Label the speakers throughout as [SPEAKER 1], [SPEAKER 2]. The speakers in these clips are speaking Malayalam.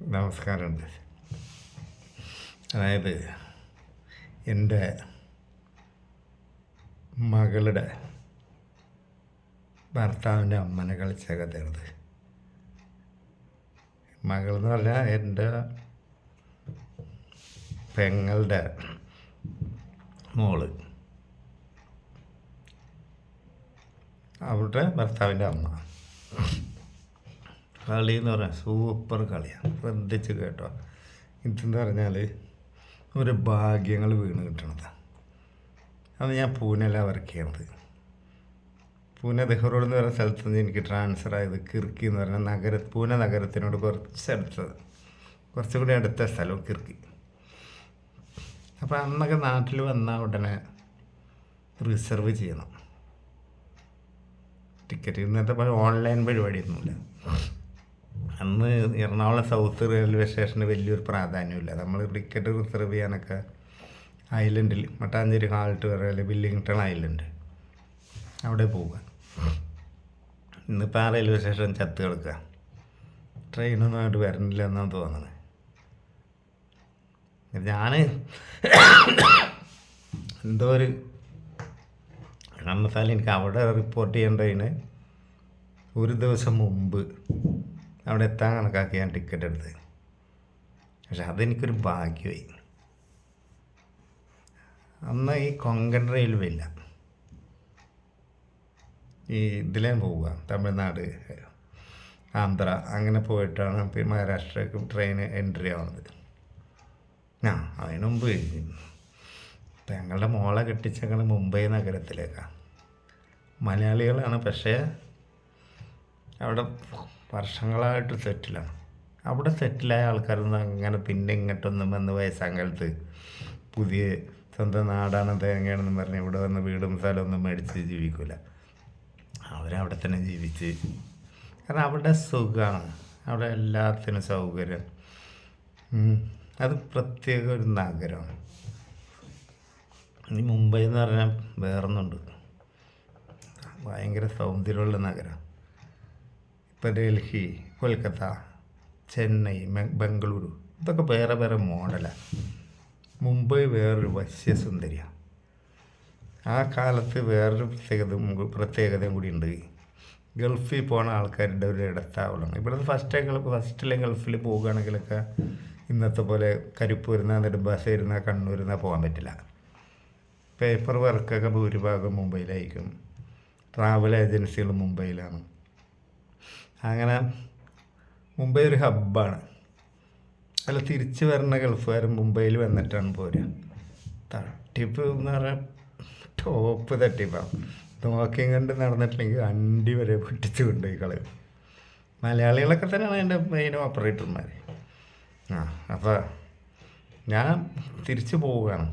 [SPEAKER 1] നമസ്കാരമുണ്ട്. അതായത് എൻ്റെ മകളുടെ ഭർത്താവിൻ്റെ അമ്മനെ കളിച്ച കഥയാണത്. മകളെന്ന് പറഞ്ഞാൽ എൻ്റെ പെങ്ങളുടെ മോള്, അവരുടെ ഭർത്താവിൻ്റെ അമ്മ. കളി എന്ന് പറഞ്ഞാൽ സൂപ്പർ കളിയാണ്, ശ്രദ്ധിച്ച് കേട്ടോ. ഇതെന്ന് പറഞ്ഞാൽ ഒരു ഭാഗ്യങ്ങൾ വീണ് കിട്ടണതാണ്. അത് ഞാൻ പൂനെയിലാണ് വർക്ക് ചെയ്യണത്. പൂനെ ദെഹ്റോഡ് എന്ന് പറയുന്ന സ്ഥലത്ത് നിന്ന് എനിക്ക് ട്രാൻസ്ഫർ ആയത് കിർക്കി എന്ന് പറഞ്ഞ പൂനെ നഗരത്തിനോട് കുറച്ചുകൂടി അടുത്ത സ്ഥലവും കിർക്കി. അപ്പോൾ അന്നൊക്കെ നാട്ടിൽ വന്നാൽ ഉടനെ റിസർവ് ചെയ്യണം ടിക്കറ്റ്. ഇന്നത്തെ പോലെ ഓൺലൈൻ പരിപാടിയൊന്നുമില്ല. അന്ന് എറണാകുളം സൗത്ത് റെയിൽവേ സ്റ്റേഷന് വലിയൊരു പ്രാധാന്യമില്ല. നമ്മൾ ടിക്കറ്റ് റിസർവ് ചെയ്യാനൊക്കെ ഐലൻഡിൽ മട്ടാഞ്ചേരി ഹാൾട്ട് പറയുക, വില്ലിംഗ്ടൺ ഐലൻഡ്, അവിടെ പോവുക. ഇന്നിപ്പോൾ ആ റെയിൽവേ സ്റ്റേഷൻ ചത്ത് കിടക്കുക, ട്രെയിനൊന്നും അങ്ങോട്ട് വരണില്ല എന്നാണ് തോന്നുന്നത്. ഞാൻ എന്തോ ഒരു കാരണത്താൽ എനിക്ക് അവിടെ റിപ്പോർട്ട് ചെയ്യേണ്ടതിന് ഒരു ദിവസം മുമ്പ് അവിടെ എത്താൻ കണക്കാക്കി ഞാൻ ടിക്കറ്റ് എടുത്ത്. പക്ഷെ അതെനിക്കൊരു ഭാഗ്യമായി. അന്ന് ഈ കൊങ്കൺ റെയിൽവേ ഇല്ല, ഈ ഇതിലേ പോവുക, തമിഴ്നാട്, ആന്ധ്ര, അങ്ങനെ പോയിട്ടാണ് മഹാരാഷ്ട്രക്ക് ട്രെയിൻ എൻട്രി ആവുന്നത്. അതിനു മുമ്പ് ഞങ്ങളുടെ മോളെ കെട്ടിച്ചങ്ങനെ മുംബൈ നഗരത്തിലേക്കാണ്. മലയാളികളാണ്, പക്ഷേ അവിടെ വർഷങ്ങളായിട്ട് സെറ്റിലാണ്. അവിടെ സെറ്റിലായ ആൾക്കാരൊന്നും അങ്ങനെ പിന്നെ ഇങ്ങോട്ടൊന്നും വന്ന് വയസ്സാങ്കലത്ത് പുതിയ സ്വന്തം നാടാണ് തേങ്ങയാണെന്ന് പറഞ്ഞ് ഇവിടെ വന്ന് വീടും സ്ഥലമൊന്നും മേടിച്ച് ജീവിക്കില്ല. അവരവിടെ തന്നെ ജീവിച്ച്, കാരണം അവിടെ സുഖമാണ്, അവിടെ എല്ലാത്തിനും സൗകര്യം. അത് പ്രത്യേക ഒരു നഗരമാണ്. ഈ മുംബൈ എന്ന് പറഞ്ഞാൽ വേറൊന്നുണ്ട്, ഭയങ്കര സൗന്ദര്യമുള്ള നഗരം. ഇപ്പോൾ ഡൽഹി, കൊൽക്കത്ത, ചെന്നൈ, ബംഗളൂരു, ഇതൊക്കെ വേറെ വേറെ മോഡലാണ്. മുംബൈ വേറൊരു വശ്യസുന്ദരിയാണ്. ആ കാലത്ത് വേറൊരു പ്രത്യേകതയും കൂടി ഉണ്ട്. ഗൾഫിൽ പോകുന്ന ആൾക്കാരുടെ ഒരു ഇടത്താവളമാണ്. ഇവിടുന്ന് ഫസ്റ്റിലെ ഗൾഫിൽ പോവുകയാണെങ്കിലൊക്കെ ഇന്നത്തെ പോലെ കരിപ്പ് വരുന്ന, നെടുമ്പാശ്ശേരി വരുന്ന, കണ്ണൂർ വരുന്ന പോകാൻ പറ്റില്ല. പേപ്പർ വർക്കൊക്കെ ഭൂരിഭാഗം മുംബൈയിലായിരിക്കും. ട്രാവൽ ഏജൻസികൾ മുംബൈയിലാണ്. അങ്ങനെ മുംബൈ ഒരു ഹബ്ബാണ്. അല്ല, തിരിച്ച് വരുന്ന ഗൾഫുകാരൻ മുംബൈയിൽ വന്നിട്ടാണ് പോരുക. തട്ടിപ്പ് എന്ന് പറഞ്ഞാൽ ടോപ്പ് തട്ടിപ്പാണ്. നോക്കിയും കണ്ട് നടന്നിട്ടില്ലെങ്കിൽ അണ്ടി വരെ പൊട്ടിച്ച് കൊണ്ടുപോയി കളയും. മലയാളികളൊക്കെ തന്നെയാണ് എൻ്റെ മെയിൻ ഓപ്പറേറ്റർമാർ. അപ്പോൾ ഞാൻ തിരിച്ച് പോവുകയാണ്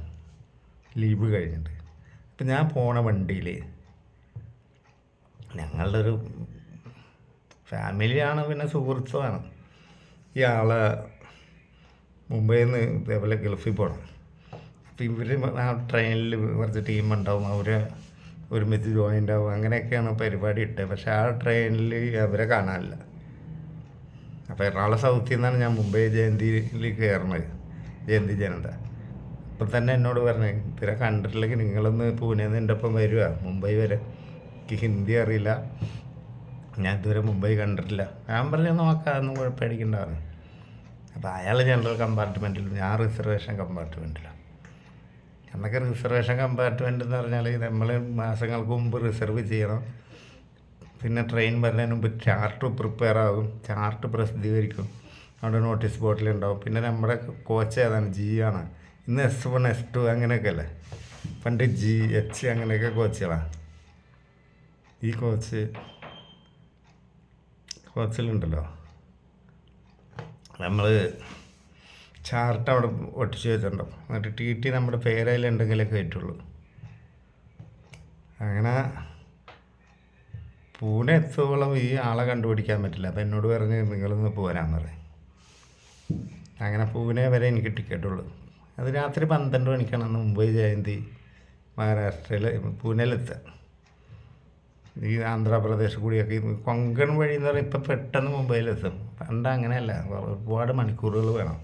[SPEAKER 1] ലീവ് കഴിഞ്ഞിട്ട്. അപ്പം ഞാൻ പോണ വണ്ടിയിൽ ഞങ്ങളുടെ ഒരു ഫാമിലിയാണ്, പിന്നെ സുഹൃത്തുമാണ്. ഈ ആളെ മുംബൈയിൽ നിന്ന് ഇതേപോലെ ഗൾഫിൽ പോകണം. അപ്പോൾ ഇവർ ആ ട്രെയിനിൽ കുറച്ച് ടീമുണ്ടാവും, അവർ ഒരുമിച്ച് ജോയിൻ്റ് ആവും, അങ്ങനെയൊക്കെയാണ് പരിപാടി ഇട്ടത്. പക്ഷേ ആ ട്രെയിനിൽ അവരെ കാണാനില്ല. അപ്പോൾ എറണാകുളം സൗത്തിൽ നിന്നാണ് ഞാൻ മുംബൈ ജയന്തിയിൽ കയറുന്നത്, ജയന്തി ജനത. അപ്പം തന്നെ എന്നോട് പറഞ്ഞു, ഇവരെ കണ്ടിട്ടില്ലെങ്കിൽ നിങ്ങളൊന്ന് പൂനെയിൽ നിന്ന് എൻ്റെ ഒപ്പം വരുക മുംബൈ വരെ. എനിക്ക് ഹിന്ദി അറിയില്ല, ഞാൻ ഇതുവരെ മുംബൈ കണ്ടിട്ടില്ല. ഞാൻ പറഞ്ഞു നോക്കാം, ഒന്നും കുഴപ്പമിടിക്കണ്ടായിരുന്നു. അപ്പോൾ അയാൾ ജനറൽ കമ്പാർട്ട്മെൻറ്റിലും ഞാൻ റിസർവേഷൻ കമ്പാർട്ട്മെൻറ്റിലാണ്. അന്നൊക്കെ റിസർവേഷൻ കമ്പാർട്ട്മെൻറ്റ് എന്ന് പറഞ്ഞാൽ നമ്മൾ മാസങ്ങൾക്ക് മുമ്പ് റിസർവ് ചെയ്യണം. പിന്നെ ട്രെയിൻ വരുന്നതിന് മുമ്പ് ചാർട്ട് പ്രിപ്പയർ ആകും, ചാർട്ട് പ്രസിദ്ധീകരിക്കും, അവിടെ നോട്ടീസ് ബോർഡിലുണ്ടാവും. പിന്നെ നമ്മുടെ കോച്ച് ഏതാണ്, ജി ആണ്. ഇന്ന് S1 S2 അങ്ങനെയൊക്കെ അല്ലേ, പണ്ട് GH അങ്ങനെയൊക്കെ കോച്ചുകളാണ്. ഈ കോച്ചിലുണ്ടല്ലോ നമ്മൾ ചാർട്ട് അവിടെ ഒട്ടിച്ച് വെച്ചിട്ടുണ്ടാവും. എന്നിട്ട് TT നമ്മുടെ പേരയിലുണ്ടെങ്കിലേ കയറ്റുള്ളൂ. അങ്ങനെ പൂനെ എത്തോളം ഈ ആളെ കണ്ടുപിടിക്കാൻ പറ്റില്ല. അപ്പം എന്നോട് പറഞ്ഞ് നിങ്ങളൊന്ന് പോരാന്ന് പറയും. അങ്ങനെ പൂനെ വരെ എനിക്ക് ടിക്കറ്റുള്ളൂ. അത് രാത്രി 12 മണിക്കാണ് അന്ന് മുംബൈ ജയന്തി മഹാരാഷ്ട്രയിൽ പൂനെയിലെത്തുക. ഈ ആന്ധ്രാപ്രദേശ് കൂടിയൊക്കെ കൊങ്കൺ വഴി എന്ന് പറയുമ്പോൾ ഇപ്പം പെട്ടെന്ന് മുംബൈയിലെത്തും. പണ്ട് അങ്ങനെയല്ല, ഒരുപാട് മണിക്കൂറുകൾ വേണം.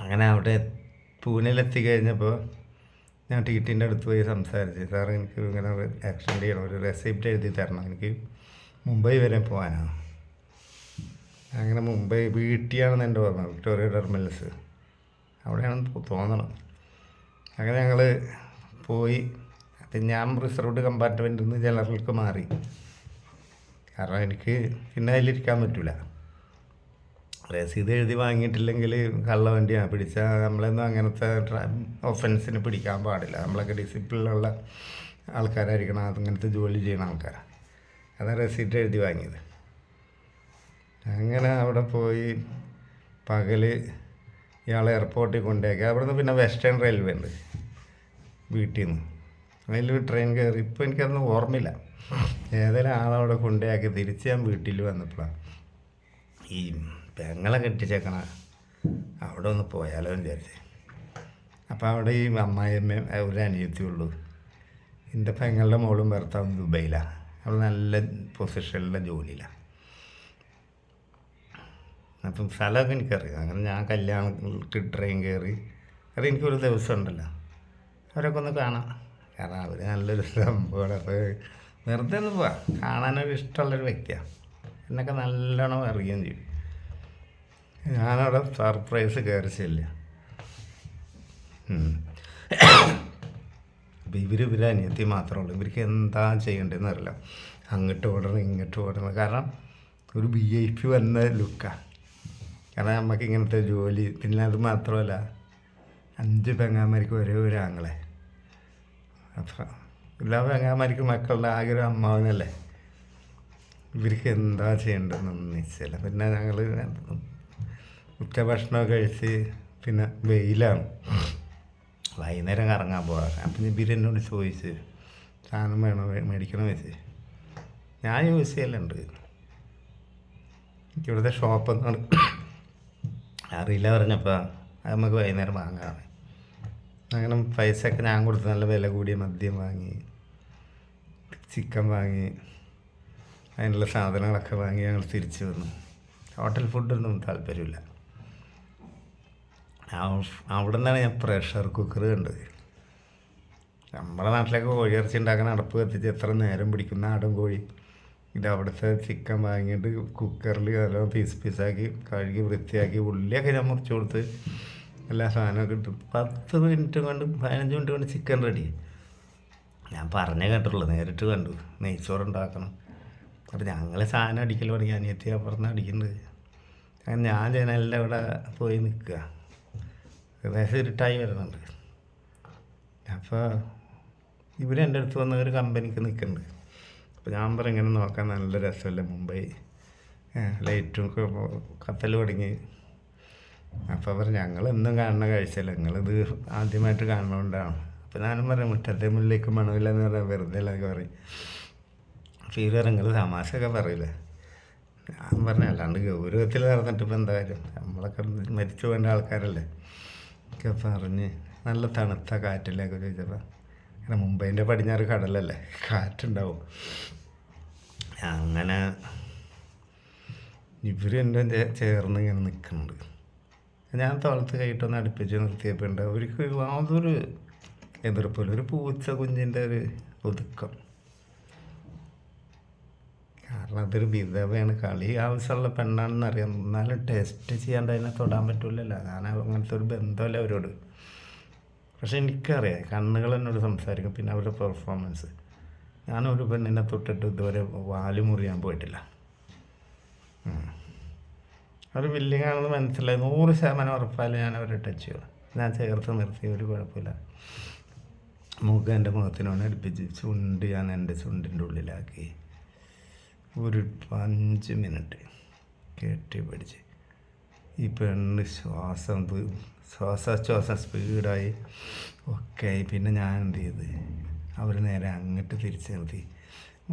[SPEAKER 1] അങ്ങനെ അവിടെ പൂനെയിലെത്തി കഴിഞ്ഞപ്പോൾ ഞാൻ ടി ടിൻ്റെ അടുത്ത് പോയി സംസാരിച്ച്, സാർ എനിക്ക് ഇങ്ങനെ എക്സ്റ്റെൻഡ് ചെയ്യണം, ഒരു റെസിപ്റ്റ് എഴുതി തരണം, എനിക്ക് മുംബൈ വരെ പോകാനാണ്. അങ്ങനെ മുംബൈ വീട്ടിയാണെന്ന് എൻ്റെ ഓർമ്മ, വിക്ടോറിയ ടെർമിനൽസ് അവിടെയാണെന്ന് തോന്നണം. അങ്ങനെ ഞങ്ങൾ പോയി. അപ്പം ഞാൻ റിസർവ്ഡ് കമ്പാർട്ട്മെൻറ്റിൽ നിന്ന് ജനറൽക്ക് മാറി. കാരണം എനിക്ക് പിന്നെ അതിലിരിക്കാൻ പറ്റില്ല. രസീത് എഴുതി വാങ്ങിയിട്ടില്ലെങ്കിൽ കള്ളവണ്ടിയാണ് പിടിച്ചാൽ നമ്മളൊന്നും അങ്ങനത്തെ ഒഫൻസിന് പിടിക്കാൻ പാടില്ല. നമ്മളൊക്കെ ഡിസിപ്ലിനുള്ള ആൾക്കാരായിരിക്കണം, അങ്ങനത്തെ ജോലി ചെയ്യുന്ന ആൾക്കാരാണ്. അതാണ് രസീത് എഴുതി വാങ്ങിയത്. അങ്ങനെ അവിടെ പോയി പകൽ ഇയാളെ എയർപോർട്ടിൽ കൊണ്ടുപോയി. അവിടെ നിന്ന് പിന്നെ വെസ്റ്റേൺ റെയിൽവേ ഉണ്ട് വീട്ടിൽ നിന്ന്, അതിൽ ട്രെയിൻ കയറി. ഇപ്പോൾ എനിക്കതൊന്നും ഓർമ്മയില്ല. ഏതെങ്കിലും ആളവിടെ കൊണ്ടുപോയി തിരിച്ച് ഞാൻ വീട്ടിൽ വന്നപ്പോഴാണ് ഈ പെങ്ങളെ കെട്ടിച്ചേക്കണ അവിടെ ഒന്ന് പോയാലോ എന്ന് വിചാരിച്ചേ. അപ്പോൾ അവിടെ ഈ അമ്മായിയമ്മയും ഒരു അനിയത്തിയുള്ളൂ. എൻ്റെ പെങ്ങളുടെ മോളും ഭർത്താവും ദുബൈയിലാണ്. അവിടെ നല്ല പൊസിഷനിലുള്ള ജോലിയിലാണ്. അപ്പം സ്ഥലമൊക്കെ എനിക്കറിയാം. അങ്ങനെ ഞാൻ കല്യാണത്തിന് ട്രെയിൻ കയറി. അത് എനിക്കൊരു ദിവസം ഉണ്ടല്ലോ, അവരൊക്കെ ഒന്ന് കാണാം. കാരണം അവർ നല്ലൊരു സംഭവമാണ്. അപ്പോൾ വെറുതെ ഒന്ന് പോവാം, കാണാനൊരു ഇഷ്ടമുള്ളൊരു വ്യക്തിയാണ്. എന്നൊക്കെ നല്ലോണം അറിയുകയും ചെയ്യും. ഞാനവിടെ സർപ്രൈസ് കയറി ചെല്ലുക. അപ്പോൾ ഇവർ അനിയത്തി മാത്രമേ ഉള്ളൂ. ഇവർക്ക് എന്താ ചെയ്യേണ്ടതെന്ന് അറിയില്ല. അങ്ങോട്ട് ഓടണം ഇങ്ങോട്ട് ഓടണം. കാരണം ഒരു VIP വന്ന ലുക്കാണ്. കാരണം നമുക്ക് ഇങ്ങനത്തെ ജോലി. പിന്നെ അത് മാത്രമല്ല 5 പെങ്ങാന്മാർക്ക് ഒരേ ഒരു ആങ്ങളെ. അപ്പം എല്ലാ പെങ്ങാന്മാർക്ക് മക്കളുടെ ആകെ ഒരു അമ്മാവനല്ലേ. ഇവർക്ക് എന്താ ചെയ്യേണ്ടതെന്നൊന്നും നിശ്ചയമില്ല. പിന്നെ ഞങ്ങൾ ഉച്ചഭക്ഷണമൊക്കെ കഴിച്ച് പിന്നെ വെയിലാണ്, വൈകുന്നേരം കറങ്ങാൻ പോകാറ്. അപ്പം ഇവരെന്നോട് ചോദിച്ച് സാധനം വേണോ മേടിക്കണോ വെച്ച്. ഞാൻ യൂസ് ചെയ്യലുണ്ട്, എനിക്കിവിടുത്തെ ഷോപ്പൊന്നും അറിയില്ല പറഞ്ഞപ്പോൾ അത് നമുക്ക് വൈകുന്നേരം വാങ്ങാം. അങ്ങനെ പൈസയൊക്കെ ഞാൻ കൊടുത്ത് നല്ല വില കൂടിയ മദ്യം വാങ്ങി, ചിക്കൻ വാങ്ങി, അതിനുള്ള സാധനങ്ങളൊക്കെ വാങ്ങി ഞങ്ങൾ തിരിച്ചു വന്നു. ഹോട്ടൽ ഫുഡൊന്നും താല്പര്യമില്ല. അവിടെ നിന്നാണ് ഞാൻ പ്രഷർ കുക്കർ കണ്ടത്. നമ്മുടെ നാട്ടിലൊക്കെ കോഴിയിറച്ചി ഉണ്ടാക്കുന്ന അടുപ്പ് കത്തിച്ച് എത്ര നേരം പിടിക്കും. നാടൻ കോഴി. ഇത് അവിടുത്തെ ചിക്കൻ വാങ്ങിയിട്ട് കുക്കറിൽ നല്ലോണം പീസാക്കി കഴുകി വൃത്തിയാക്കി ഉള്ളിയൊക്കെ ഞാൻ മുറിച്ച് കൊടുത്ത് എല്ലാ സാധനമൊക്കെ ഇട്ട് 10 മിനിറ്റ് കൊണ്ട് 15 മിനിറ്റ് കൊണ്ട് ചിക്കൻ റെഡി. ഞാൻ പറഞ്ഞേ കേട്ടുള്ളൂ, നേരിട്ട് കണ്ടു. നെയ്ച്ചോറുണ്ടാക്കണം. അപ്പോൾ ഞങ്ങൾ സാധനം അടിക്കൽ തുടങ്ങി. അനിയത്തി അപ്പുറത്ത് അടിക്കുന്നുണ്ട്. അങ്ങനെ ഞാൻ ജനലിൻ്റെ അവിടെ പോയി നിൽക്കുക. ഏകദേശം ഇരുട്ടായി വരുന്നുണ്ട്. അപ്പോൾ ഇവരെൻ്റെ അടുത്ത് വന്ന ഒരു കമ്പനിക്ക് നിൽക്കുന്നുണ്ട്. അപ്പോൾ ഞാൻ പറയും ഇങ്ങനെ നോക്കാൻ നല്ല രസമല്ലേ മുംബൈ, ലൈറ്റും കത്തൽ തുടങ്ങി. അപ്പോൾ അവർ ഞങ്ങളെന്നും കാണുന്ന കാഴ്ചയല്ല, നിങ്ങളിത് ആദ്യമായിട്ട് കാണുന്നതുകൊണ്ടാണ്. അപ്പോൾ ഞാനും പറയും മുറ്റത്തെ മുല്ലേക്ക് മണമില്ല എന്ന് പറയാം, വെറുതെ അല്ലൊക്കെ പറയും. ഫീൽ നിങ്ങൾ തമാശയൊക്കെ പറയില്ലേ. ഞാൻ പറഞ്ഞു അല്ലാണ്ട് ഗൗരവത്തിൽ നടന്നിട്ട് ഇപ്പോൾ എന്താ കാര്യം, നമ്മളൊക്കെ മരിച്ചു പോകേണ്ട ആൾക്കാരല്ലേ ഒക്കെ പറഞ്ഞ് നല്ല തണുത്ത കാറ്റിലേക്ക് ചോദിച്ചപ്പോൾ അങ്ങനെ മുംബൈൻ്റെ പടിഞ്ഞാറ് കടലല്ലേ, കാറ്റുണ്ടാവും. അങ്ങനെ ഇവർ എൻ്റെ ചേർന്ന് ഇങ്ങനെ നിൽക്കുന്നുണ്ട്. ഞാൻ തോളത്ത് കൈയിട്ടൊന്ന് അടുപ്പിച്ച് നിർത്തിയപ്പോൾ ഉണ്ട് അവർക്ക് യാതൊരു എതിർപ്പില്ല. ഒരു പൂച്ച കുഞ്ഞിൻ്റെ ഒരു ഒതുക്കം. കാരണം അതൊരു വിധവയാണ്, കളി ആവശ്യമുള്ള പെണ്ണാണെന്ന് അറിയാം. എന്നാലും ടെസ്റ്റ് ചെയ്യാണ്ട് അതിനെ തൊടാൻ പറ്റില്ലല്ലോ. കാരണം അങ്ങനത്തെ ഒരു ബന്ധമല്ല അവരോട്. പക്ഷെ എനിക്കറിയാം, കണ്ണുകൾ എന്നോട് സംസാരിക്കും. പിന്നെ അവരുടെ പെർഫോമൻസ്. ഞാനൊരു പെണ്ണിനെ തൊട്ടിട്ട് ഇതുവരെ വാല് മുറിയാൻ പോയിട്ടില്ല. അവർ വില്ലിങ്ങാണെന്ന് മനസ്സിലായി 100% ഉറപ്പായാലും ഞാൻ അവരെ ടച്ച് ചെയ്യും. ഞാൻ ചേർത്ത് നിർത്തി, ഒരു കുഴപ്പമില്ല. മുഖം എൻ്റെ മുഖത്തിനോട് അടുപ്പിച്ച് ചുണ്ട് ഞാൻ എൻ്റെ ചുണ്ടിൻ്റെ ഉള്ളിലാക്കി ഒരു 5 മിനിറ്റ് കെട്ടിപ്പിടിച്ച് ഈ പെണ്ണ് ശ്വാസോച്ഛ്വാസം സ്പീഡായി ഒക്കെ ആയി. പിന്നെ ഞാൻ എന്ത് ചെയ്ത് അവർ നേരെ അങ്ങോട്ട് തിരിച്ച് നിർത്തി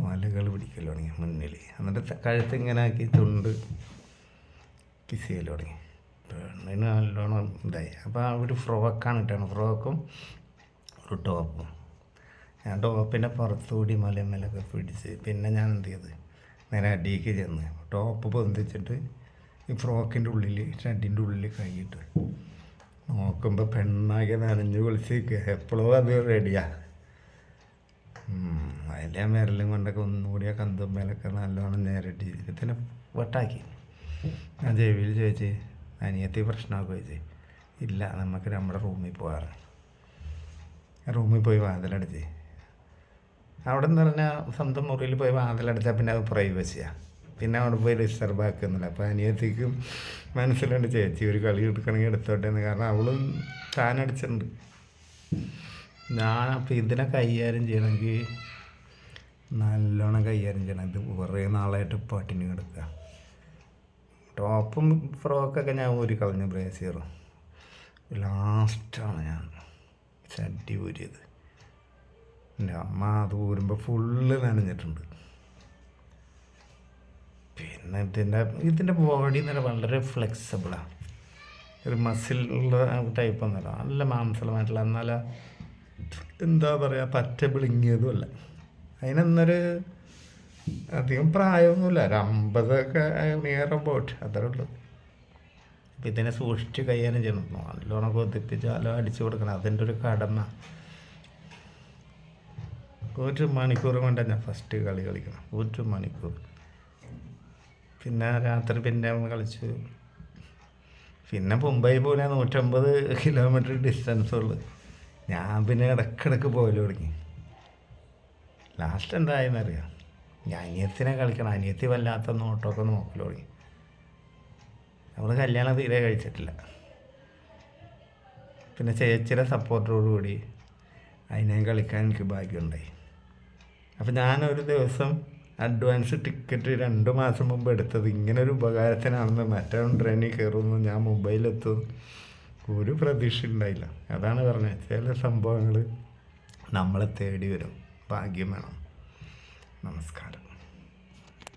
[SPEAKER 1] മലകൾ പിടിക്കൽ തുടങ്ങി മുന്നിൽ. എന്നിട്ട് കഴുത്ത് ഇങ്ങനെ ആക്കി ചുണ്ട് കിസ് ചെയ്യൽ തുടങ്ങി. പെണ്ണിന് നല്ലോണം ഇതായി. അപ്പോൾ അവർ ഫ്രോക്കാണ് ഇട്ടാണ്, ഫ്രോക്കും ഒരു ടോപ്പും. ഞാൻ ടോപ്പിൻ്റെ പുറത്തുകൂടി മലമേലൊക്കെ പിടിച്ച് പിന്നെ ഞാൻ എന്ത് ചെയ്ത് നേരെ അടിയിലേക്ക് ചെന്ന് ടോപ്പ് പൊന്തിച്ചിട്ട് ഈ ഫ്രോക്കിൻ്റെ ഉള്ളിൽ ഷർട്ടിൻ്റെ ഉള്ളിൽ കൈയിട്ട് നോക്കുമ്പോൾ പെണ്ണാകെ നനഞ്ഞ് കുളിച്ച് നിൽക്കുക. എപ്പോഴും അത് റെഡിയാണ്. അതിൻ്റെ ആ വിരലും കൊണ്ടൊക്കെ ഒന്നുകൂടി ആ കന്തുമ്മേലൊക്കെ നല്ലോണം നേരിട്ട് ഇതിനെ വട്ടാക്കി. ഞാൻ ജെവിയിൽ ചോദിച്ച് അനിയത്തി പ്രശ്നമൊക്കെ ചോദിച്ച് ഇല്ല, നമുക്ക് നമ്മുടെ റൂമിൽ പോകാറ്. റൂമിൽ പോയി വാതിലടച്ച് അവിടെ നിന്ന് പറഞ്ഞാൽ സ്വന്തം മുറിയിൽ പോയി വാതിലടച്ചാൽ പിന്നെ അത് പ്രൈവസിയാണ്. പിന്നെ അവിടെ പോയി ഡിസ്റ്റർബ് ആക്കുന്നില്ല. അപ്പോൾ അനിയത്തിക്കും മനസ്സിലുണ്ട് ചേച്ചി ഒരു കളി എടുക്കണമെങ്കിൽ എടുത്തോട്ടെ എന്ന്. കാരണം അവളും താനടിച്ചിട്ടുണ്ട്. അപ്പോൾ ഇതിനെ കൈകാര്യം ചെയ്യണമെങ്കിൽ നല്ലോണം കൈകാര്യം ചെയ്യണം. ഇത് കുറേ നാളായിട്ട് പട്ടിണി കിടക്കുക. ടോപ്പും ഫ്രോക്കൊക്കെ ഞാൻ ഊരി കളഞ്ഞു, ബ്രേസിയറും. ലാസ്റ്റാണ് ഞാൻ ചട്ടി ഊരിയത്. എൻ്റെ അമ്മ അത് ഊരുമ്പോൾ ഫുള്ള് നനഞ്ഞിട്ടുണ്ട്. പിന്നെ ഇതിൻ്റെ ബോഡി എന്ന് പറഞ്ഞാൽ വളരെ ഫ്ലെക്സിബിളാണ്. ഒരു മസിലുള്ള ടൈപ്പൊന്നുമല്ല, നല്ല മാംസളമായിട്ടുള്ള, എന്നാൽ എന്താ പറയുക പറ്റ വിളുങ്ങിയതുമല്ല. അതിനെന്നൊരു അധികം പ്രായമൊന്നുമില്ല, ഒരു 50 നിയർ അബൌട്ട് അത്രേ ഉള്ളൂ. അപ്പം ഇതിനെ സൂക്ഷിച്ച് കൈകാര്യം ചെയ്യണം. നല്ലോണം കൊതിപ്പിച്ച് നല്ലോണം അടിച്ചു കൊടുക്കണം, അതിൻ്റെ ഒരു കടമ. 1 മണിക്കൂർ കൊണ്ടാണ് ഞാൻ ഫസ്റ്റ് കളി കളിക്കണം, 1 മണിക്കൂർ. പിന്നെ രാത്രി പിന്നെ കളിച്ചു. പിന്നെ മുംബൈ പോലെ 150 കിലോമീറ്റർ ഡിസ്റ്റൻസുള്ളു. ഞാൻ പിന്നെ ഇടയ്ക്കിടയ്ക്ക് പോകൽ തുടങ്ങി. ലാസ്റ്റ് എന്തായെന്നറിയാം, ഞാൻ അനിയത്തിനെ കളിക്കണം. അനിയത്തി വല്ലാത്ത നോട്ടമൊക്കെ നോക്കൽ തുടങ്ങി. അവൾ കല്യാണം തീരെ കഴിച്ചിട്ടില്ല. പിന്നെ ചേച്ചിയുടെ സപ്പോർട്ടോടുകൂടി അതിനെ കളിക്കാൻ എനിക്ക് ഭാഗ്യമുണ്ടായി. അപ്പം ഞാനൊരു ദിവസം അഡ്വാൻസ് ടിക്കറ്റ് 2 മാസം മുമ്പ് എടുത്തത് ഇങ്ങനൊരു ഉപകാരത്തിനാണെന്ന്. മറ്റേ ട്രെയിനിൽ കയറുമെന്ന്, ഞാൻ മുംബൈയിലെത്തും ഒരു പ്രതീക്ഷ ഉണ്ടായില്ല. അതാണ് പറഞ്ഞത്, ചില സംഭവങ്ങൾ നമ്മളെ തേടി വരും, ഭാഗ്യം വേണം. നമസ്കാരം.